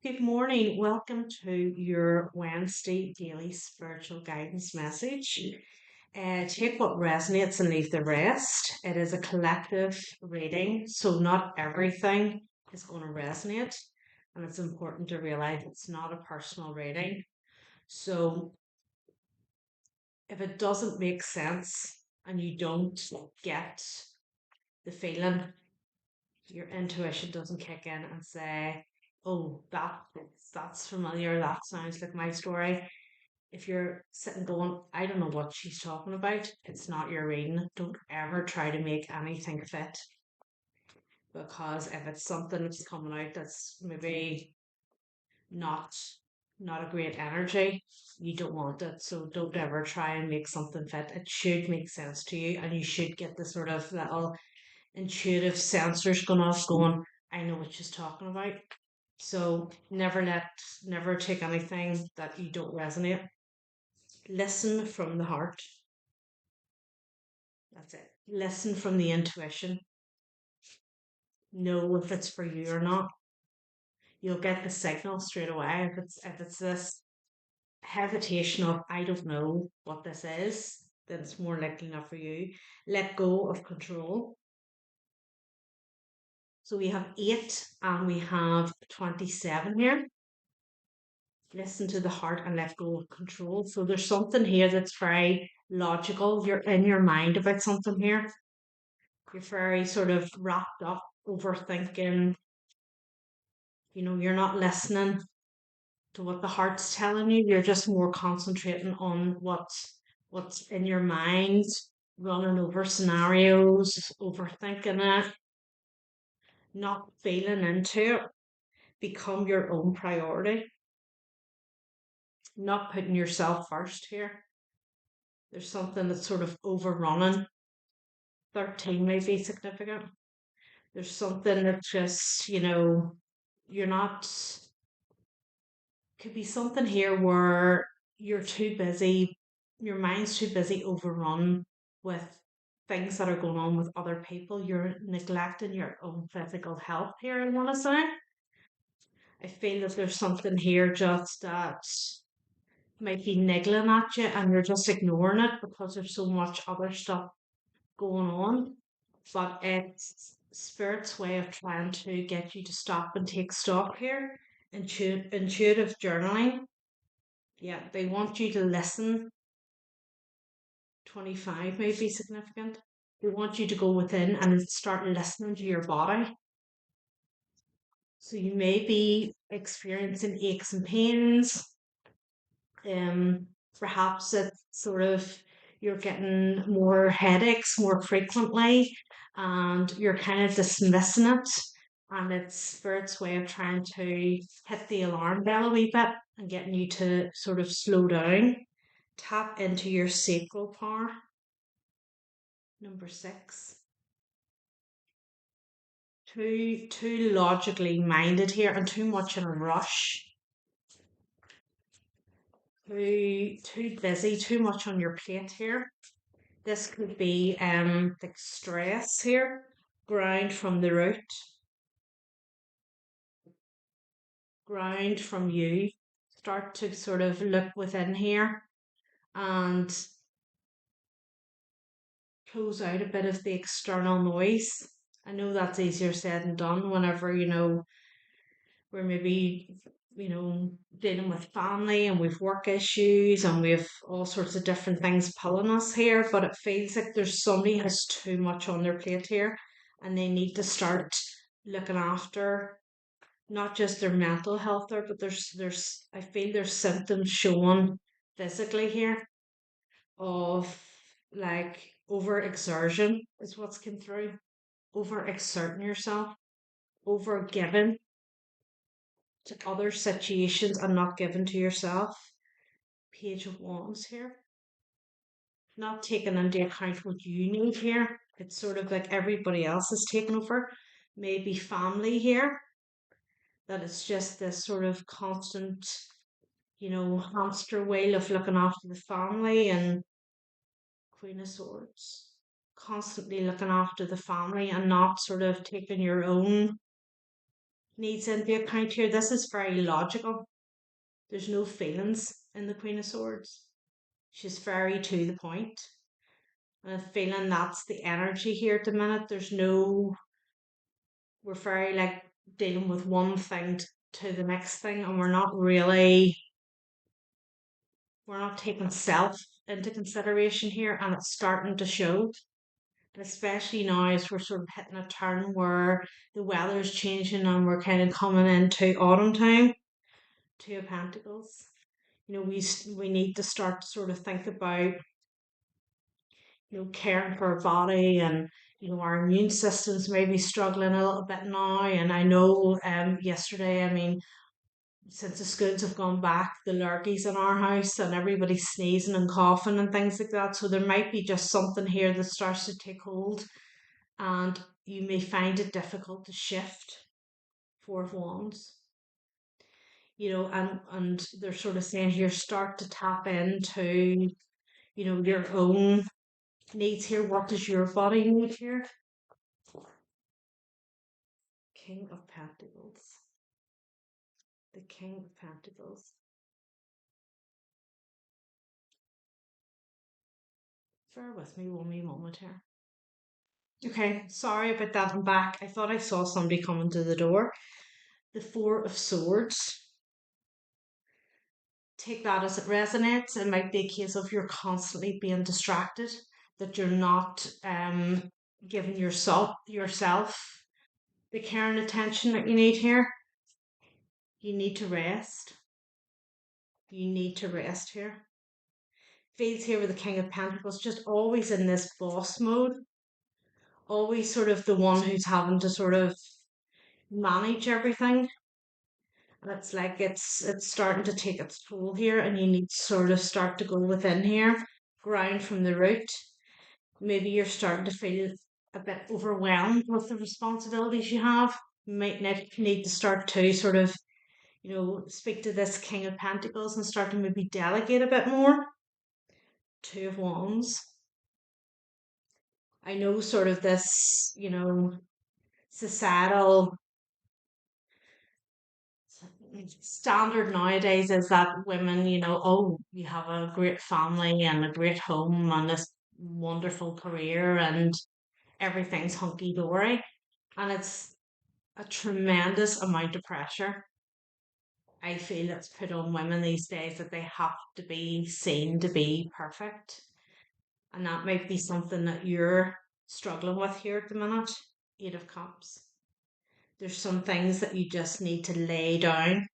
Good morning. Welcome to your Wednesday daily spiritual guidance message. Take what resonates and leave the rest. It is a collective reading, so not everything is going to resonate. And it's important to realize it's not a personal reading. So if it doesn't make sense and you don't get the feeling, your intuition doesn't kick in and say, oh, that's familiar, that sounds like my story. If you're sitting going, I don't know what she's talking about, it's not your reading. Don't ever try to make anything fit, because if it's something that's coming out that's maybe not not a great energy, you don't want it. So don't ever try and make something fit. It should make sense to you, and you should get the sort of little intuitive sensors going off, going, I know what she's talking about. So never take anything that you don't resonate. Listen from the heart. That's it. Listen from the intuition. Know if it's for you or not. You'll get the signal straight away. If it's this hesitation of I don't know what this is, then it's more likely not for you. Let go of control. So we have 8 and we have 27 here. Listen to the heart and let go of control. So there's something here that's very logical. You're in your mind about something here. You're very sort of wrapped up, overthinking. You're not listening to what the heart's telling you. You're just more concentrating on what's in your mind, running over scenarios, overthinking it, not feeling into it. Become your own priority, not putting yourself first here. There's something that's sort of overrunning. 13 may be significant. There's something that just, you're not, could be something here where you're too busy, your mind's too busy overrun with things that are going on with other people. You're neglecting your own physical health here, I want to say. I feel that there's something here just that might be niggling at you and you're just ignoring it because there's so much other stuff going on. But it's Spirit's way of trying to get you to stop and take stock here. Intuitive journaling. Yeah, they want you to listen. 25 may be significant. They want you to go within and start listening to your body. So you may be experiencing aches and pains. Perhaps it's sort of you're getting more headaches more frequently and you're kind of dismissing it. And it's Spirit's way of trying to hit the alarm bell a wee bit and getting you to sort of slow down. Tap into your sacral power. Number 6. Too logically minded here and too much in a rush. Too busy, too much on your plate here. This could be like stress here. Ground from the root. Ground from you. Start to sort of look within here and close out a bit of the external noise. I know that's easier said than done whenever, we're maybe, dealing with family and we've work issues and we've all sorts of different things pulling us here, but it feels like there's somebody has too much on their plate here and they need to start looking after not just their mental health there, but there's I feel there's symptoms showing physically here of like overexertion is what's come through. Overexerting yourself, over giving to other situations and not giving to yourself. Page of Wands here. Not taking into account what you need here. It's sort of like everybody else is taking over. Maybe family here. That it's just this sort of constant, hamster wheel of looking after the family. And Queen of Swords. Constantly looking after the family and not sort of taking your own needs into account here. This is very logical. There's no feelings in the Queen of Swords. She's very to the point. And I'm feeling that's the energy here at the minute. We're very like dealing with one thing to the next thing, and we're not taking self into consideration here, and it's starting to show. And especially now as we're sort of hitting a turn where the weather is changing and we're kind of coming into autumn time. Two of Pentacles. We need to start to sort of think about caring for our body, and our immune systems may be struggling a little bit now. And I know yesterday, I mean, since the schools have gone back, the lurgies in our house and everybody's sneezing and coughing and things like that. So there might be just something here that starts to take hold, and you may find it difficult to shift. Four of Wands. And they're sort of saying here, start to tap into, your own needs here. What does your body need here? King of Pentacles. The King of Pentacles. Bear with me one wee moment here. Okay, sorry about that. I'm back. I thought I saw somebody coming to the door. The Four of Swords. Take that as it resonates. It might be a case of you're constantly being distracted, that you're not giving yourself the care and attention that you need here. You need to rest. You need to rest here. Feels here with the King of Pentacles, just always in this boss mode, always sort of the one who's having to sort of manage everything. And it's like it's starting to take its toll here, and you need to sort of start to go within here, ground from the root. Maybe you're starting to feel a bit overwhelmed with the responsibilities you have. You might need to start to sort of, speak to this King of Pentacles and start to maybe delegate a bit more. Two of Wands. I know sort of this, societal standard nowadays is that women, oh, you have a great family and a great home and this wonderful career and everything's hunky dory. And it's a tremendous amount of pressure. I feel it's put on women these days that they have to be seen to be perfect. And that might be something that you're struggling with here at the minute. Eight of Cups. There's some things that you just need to lay down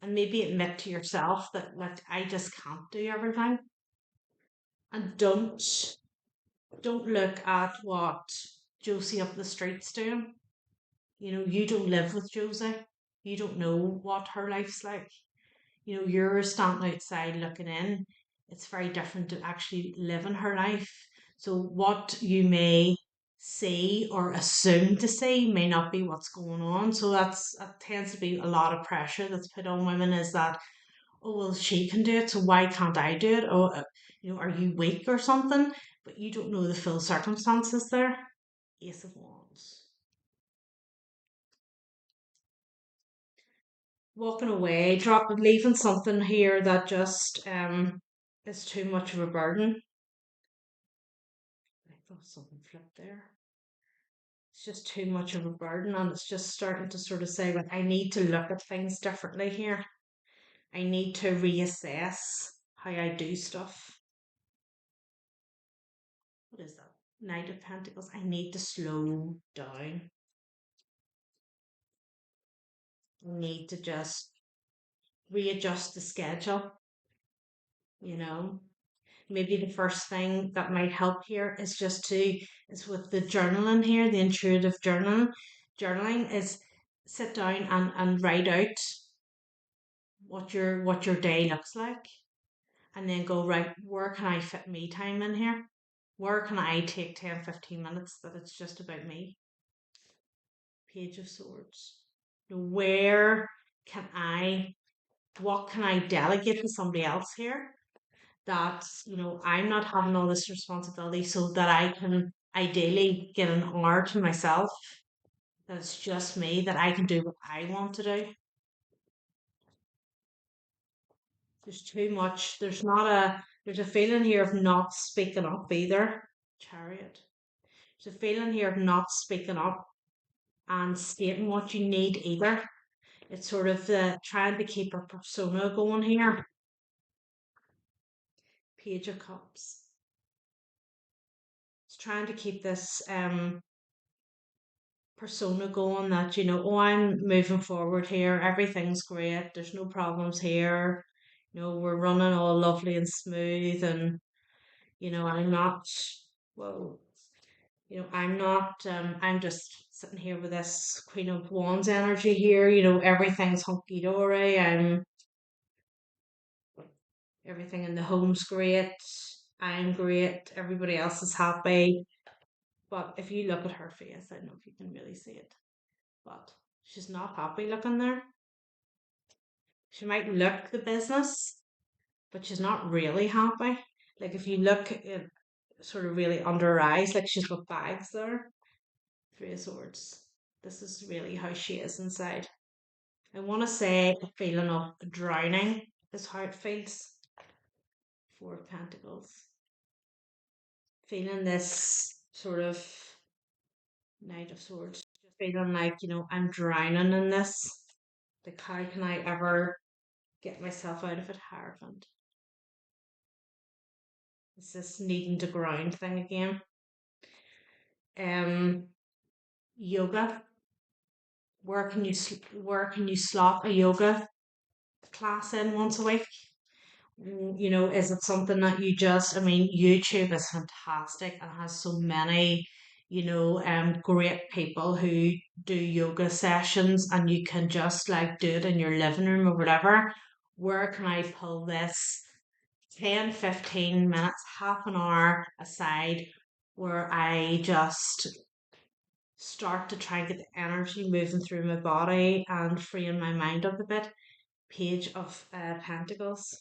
and maybe admit to yourself that, like, I just can't do everything. And don't look at what Josie up the street's doing. You don't live with Josie. You don't know what her life's like. You're standing outside looking in. It's very different to actually living her life. So what you may see or assume to see may not be what's going on. So that tends to be a lot of pressure that's put on women, is that, oh well, she can do it, so why can't I do it? Oh, are you weak or something? But you don't know the full circumstances there. Ace of Wands. Walking away, leaving something here that just is too much of a burden. I thought something flipped there. It's just too much of a burden, and it's just starting to sort of say, like, I need to look at things differently here. I need to reassess how I do stuff. What is that? Knight of Pentacles. I need to slow down. I need to just readjust the schedule, you know. Maybe the first thing that might help here is with the journaling here, the intuitive journaling is sit down and write out what your day looks like, and then go, right, where can I fit me time in here? Where can I take 10-15 minutes that it's just about me? Page of Swords. Where can I, what can I delegate to somebody else here, that, I'm not having all this responsibility, so that I can ideally get an hour to myself. that it's just me, that I can do what I want to do. There's too much. There's a feeling here of not speaking up either. Chariot. There's a feeling here of not speaking up and stating what you need either. It's sort of trying to keep a persona going here. Page of Cups. It's trying to keep this persona going, that, oh, I'm moving forward here, everything's great, there's no problems here, we're running all lovely and smooth, and I'm not, well, I'm just sitting here with this Queen of Wands energy here, everything's hunky dory, everything in the home's great, I'm great, everybody else is happy. But if you look at her face, I don't know if you can really see it, but she's not happy looking there. She might look the business, but she's not really happy. Like if you look at sort of really under her eyes, like she's got bags there. Three of Swords. This is really how she is inside. I want to say a feeling of drowning is how it feels. Four of Pentacles. Feeling this sort of Knight of Swords. Just feeling like, I'm drowning in this. Like, how can I ever get myself out of it? Hierophant. It's this needing to ground thing again. Um, Yoga. Where can you slot a yoga class in once a week? Is it something that you just? I mean, YouTube is fantastic and has so many, great people who do yoga sessions, and you can just like do it in your living room or whatever. Where can I pull this 10, 15 minutes, half an hour aside, where I just start to try and get the energy moving through my body and freeing my mind up a bit? Page of Pentacles.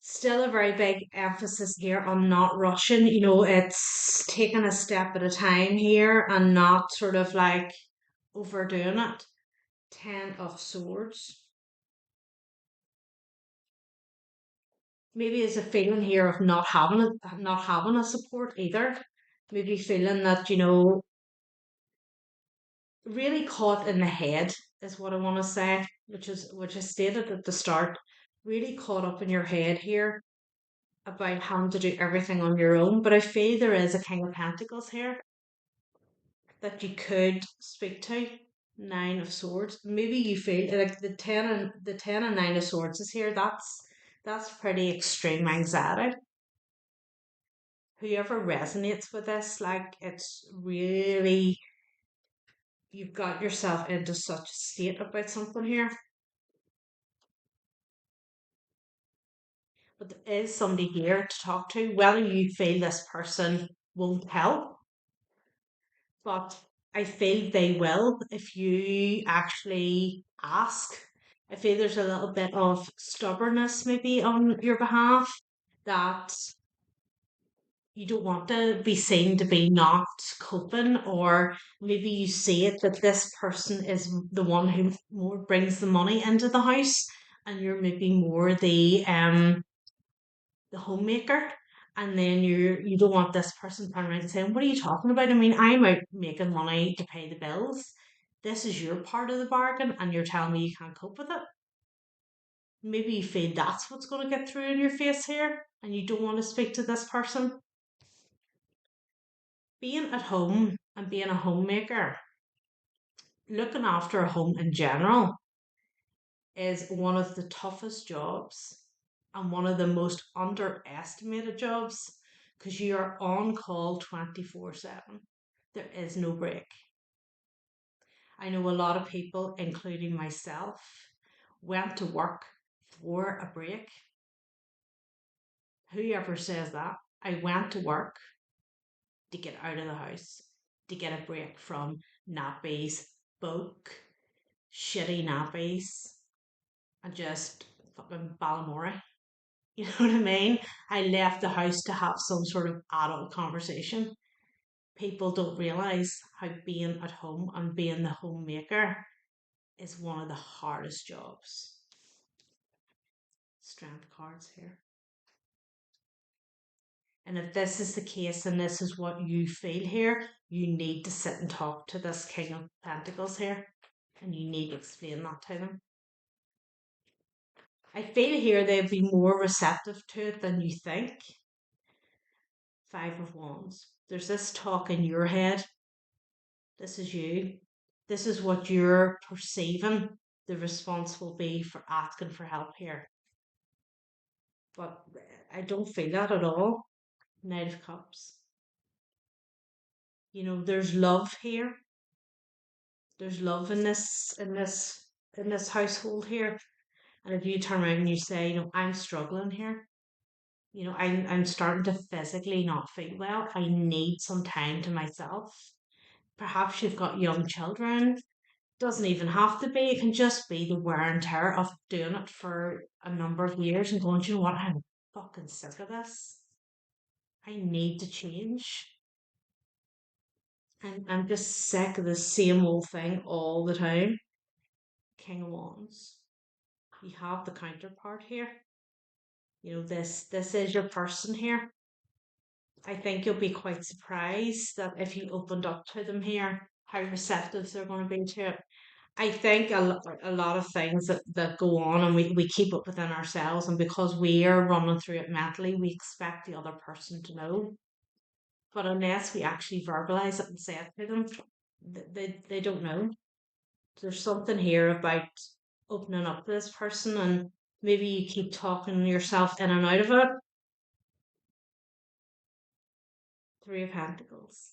Still a very big emphasis here on not rushing. It's taking a step at a time here and not sort of like overdoing it. Ten of Swords. Maybe there's a feeling here of not having a support either. Maybe feeling that, really caught in the head is what I want to say, which I stated at the start. Really caught up in your head here about having to do everything on your own. But I feel there is a King of Pentacles here that you could speak to. Nine of Swords. Maybe you feel like the ten and nine of Swords is here. That's pretty extreme anxiety. Whoever resonates with this, like it's really, you've got yourself into such a state about something here. But there is somebody here to talk to, whether you feel this person won't help, but I feel they will if you actually ask. I feel there's a little bit of stubbornness maybe on your behalf, that you don't want to be seen to be not coping, or maybe you see it that this person is the one who more brings the money into the house, and you're maybe more the homemaker, and then you don't want this person turning around and saying, "What are you talking about? I mean, I'm out making money to pay the bills. This is your part of the bargain, and you're telling me you can't cope with it." Maybe you feel that's what's going to get through in your face here, and you don't want to speak to this person. Being at home and being a homemaker, looking after a home in general, is one of the toughest jobs and one of the most underestimated jobs, because you are on call 24/7. There is no break. I know a lot of people, including myself, went to work for a break. Whoever says that? I went to work to get out of the house, to get a break from nappies, bulk, shitty nappies, and just fucking Balmora. You know what I mean? I left the house to have some sort of adult conversation. People don't realise how being at home and being the homemaker is one of the hardest jobs. Strength cards here. And if this is the case and this is what you feel here, you need to sit and talk to this King of Pentacles here. And you need to explain that to them. I feel here they'd be more receptive to it than you think. Five of Wands. There's this talk in your head. This is you. This is what you're perceiving the response will be for asking for help here. But I don't feel that at all. Knight of Cups. You know, there's love here. There's love in this household here. And if you turn around and you say, I'm struggling here, I'm starting to physically not feel well. I need some time to myself. Perhaps you've got young children. Doesn't even have to be. It can just be the wear and tear of doing it for a number of years and going, you know what, I'm fucking sick of this. I need to change. I'm just sick of the same old thing all the time. King of Wands. You have the counterpart here. This is your person here. I think you'll be quite surprised that if you opened up to them here, how receptive they're going to be to it. I think a lot of things that go on and we keep it within ourselves, and because we are running through it mentally, we expect the other person to know. But unless we actually verbalize it and say it to them, they don't know. There's something here about opening up to this person, and maybe you keep talking yourself in and out of it. Three of Pentacles.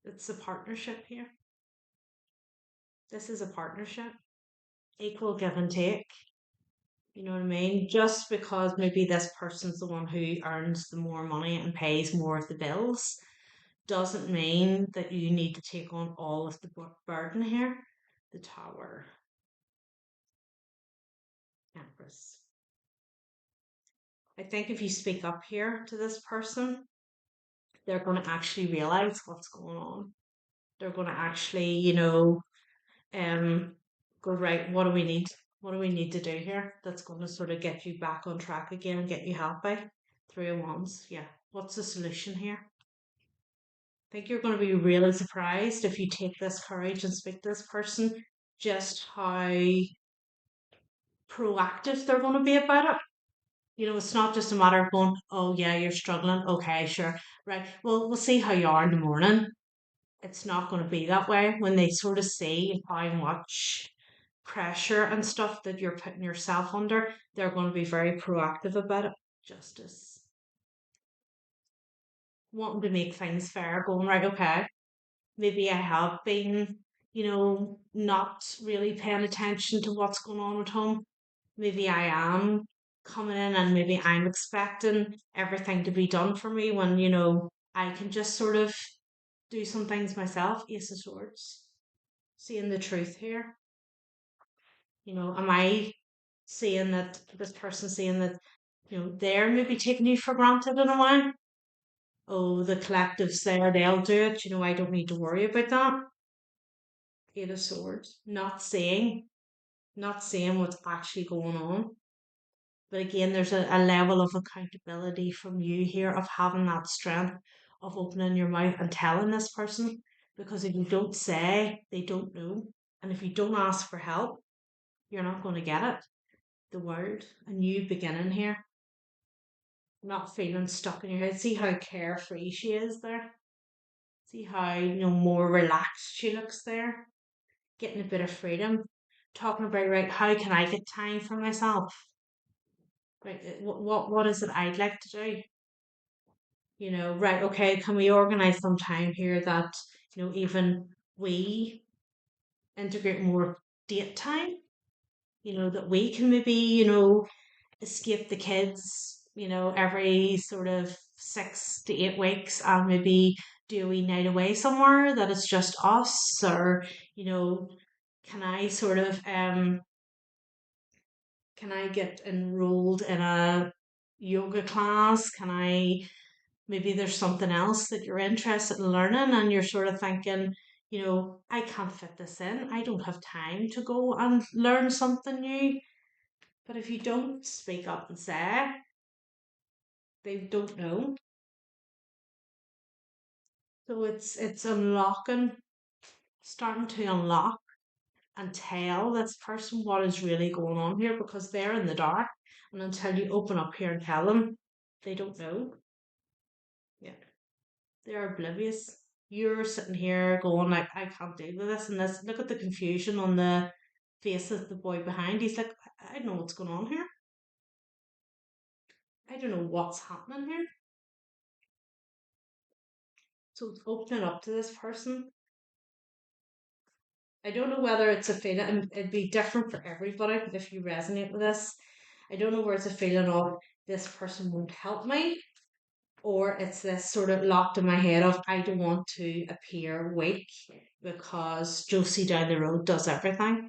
It's a partnership here. This is a partnership. Equal give and take. You know what I mean? Just because maybe this person's the one who earns the more money and pays more of the bills doesn't mean that you need to take on all of the burden here. The Tower. Empress. I think if you speak up here to this person, they're going to actually realize what's going on. They're going to actually, go, right, what do we need? What do we need to do here that's going to sort of get you back on track again and get you happy? Three of Wands. Yeah. What's the solution here? I think you're going to be really surprised if you take this courage and speak to this person, just how proactive they're going to be about it. It's not just a matter of going, oh yeah, you're struggling. Okay, sure. Right. Well, we'll see how you are in the morning. It's not going to be that way when they sort of see how much pressure and stuff that you're putting yourself under. They're going to be very proactive about it. Justice. Wanting to make things fair, going, right, okay, maybe I have been, not really paying attention to what's going on at home. Maybe I am coming in and maybe I'm expecting everything to be done for me when, I can just sort of do some things myself. Ace of Swords. Seeing the truth here. Am I seeing that this person saying that, they're maybe taking you for granted in a way? Oh, the collective's there, they'll do it. I don't need to worry about that. Eight of Swords. Not saying what's actually going on. But again, there's a level of accountability from you here of having that strength of opening your mouth and telling this person. Because if you don't say, they don't know. And if you don't ask for help, you're not going to get it. The word, a new beginning here. Not feeling stuck in your head. See how carefree she is there. See how, more relaxed she looks there. Getting a bit of freedom. Talking about, right, how can I get time for myself? Right, what is it I'd like to do? Right, okay, can we organize some time here that, even we integrate more date time? That we can maybe, escape the kids, every sort of 6 to 8 weeks and maybe do a wee night away somewhere that it's just us, or, can I sort of can I get enrolled in a yoga class? Can I Maybe there's something else that you're interested in learning and you're sort of thinking, I can't fit this in. I don't have time to go and learn something new. But if you don't speak up and say, they don't know. So it's unlocking, starting to unlock and tell this person what is really going on here because they're in the dark. And until you open up here and tell them, they don't know. Yeah. They're oblivious. You're sitting here going like, I can't deal with this and this. Look at the confusion on the face of the boy behind. He's like, I don't know what's going on here. I don't know what's happening here. So it's opening up to this person. I don't know whether it's a feeling, and it'd be different for everybody if you resonate with this. I don't know where it's a feeling of this person won't help me, or it's this sort of locked in my head of I don't want to appear weak because Josie down the road does everything.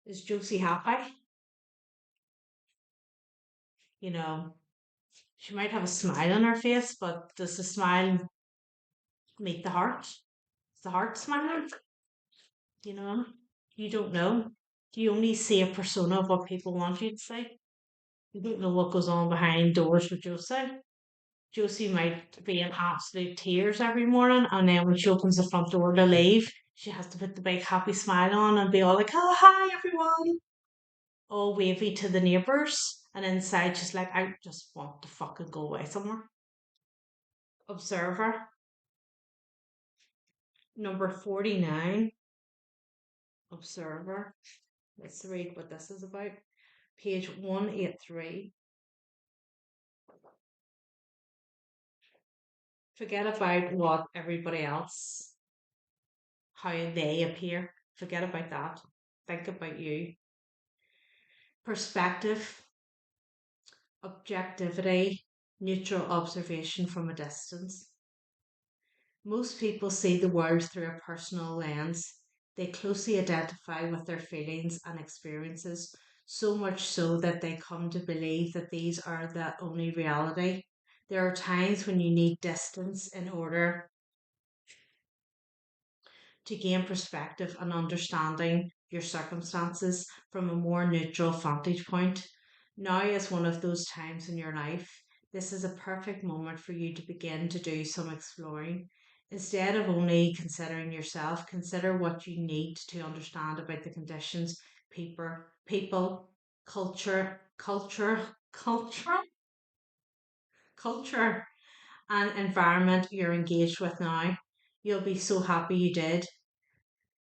Is Josie happy? You know, she might have a smile on her face, but does the smile meet the heart? Is the heart smiling? You know, you don't know. You only see a persona of what people want you to say. You don't know what goes on behind doors with Josie. Josie might be in absolute tears every morning, and then when she opens the front door to leave, she has to put the big happy smile on and be all like, "Oh, hi everyone," all wavy to the neighbours. And inside, she's like, "I just want to fucking go away somewhere." Observer, number 49. Observer. Let's read what this is about. Page 183. Forget about what everybody else, how they appear. Forget about that. Think about you. Perspective, objectivity, neutral observation from a distance. Most people see the world through a personal lens. They closely identify with their feelings and experiences, so much so that they come to believe that these are the only reality. There are times when you need distance in order to gain perspective and understanding your circumstances from a more neutral vantage point. Now is one of those times in your life. This is a perfect moment for you to begin to do some exploring. Instead of only considering yourself, consider what you need to understand about the conditions, people, culture, culture, and environment you're engaged with now. You'll be so happy you did.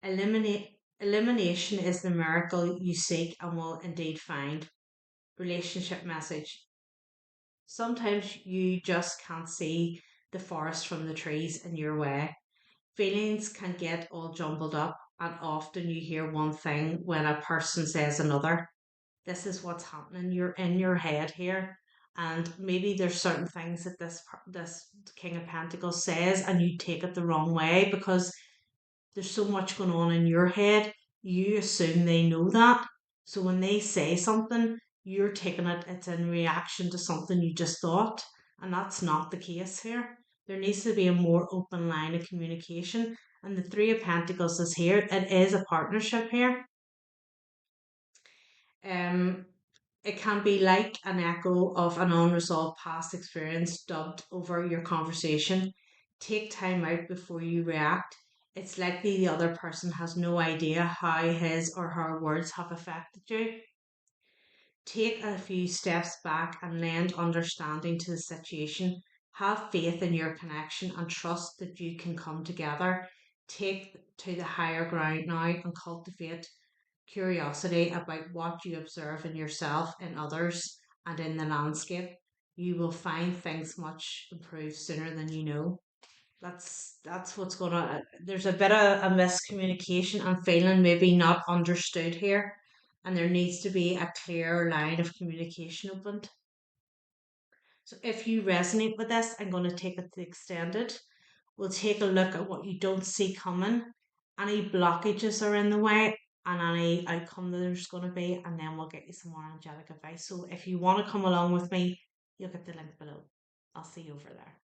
Elimination is the miracle you seek and will indeed find. Relationship message. Sometimes you just can't see the forest from the trees in your way. Feelings can get all jumbled up, and often you hear one thing when a person says another. This is what's happening. You're in your head here, and maybe there's certain things that this King of Pentacles says, and you take it the wrong way because there's so much going on in your head, you assume they know that. So when they say something, you're taking it's in reaction to something you just thought. And that's not the case here. There needs to be a more open line of communication. And the Three of Pentacles is here. It is a partnership here. Um, it can be like an echo of an unresolved past experience dubbed over your conversation. Take time out before you react. It's likely the other person has no idea how his or her words have affected you. Take a few steps back and lend understanding to the situation. Have faith in your connection and trust that you can come together. Take to the higher ground now and cultivate curiosity about what you observe in yourself, in others, and in the landscape. You will find things much improved sooner than you know. That's what's going on. There's a bit of a miscommunication and feeling maybe not understood here, and there needs to be a clear line of communication opened. So if you resonate with this, I'm going to take it to the extended. We'll take a look at what you don't see coming. Any blockages are in the way. and any outcome that there's going to be, and then we'll get you some more angelic advice. So if you want to come along with me, you'll get the link below. I'll see you over there.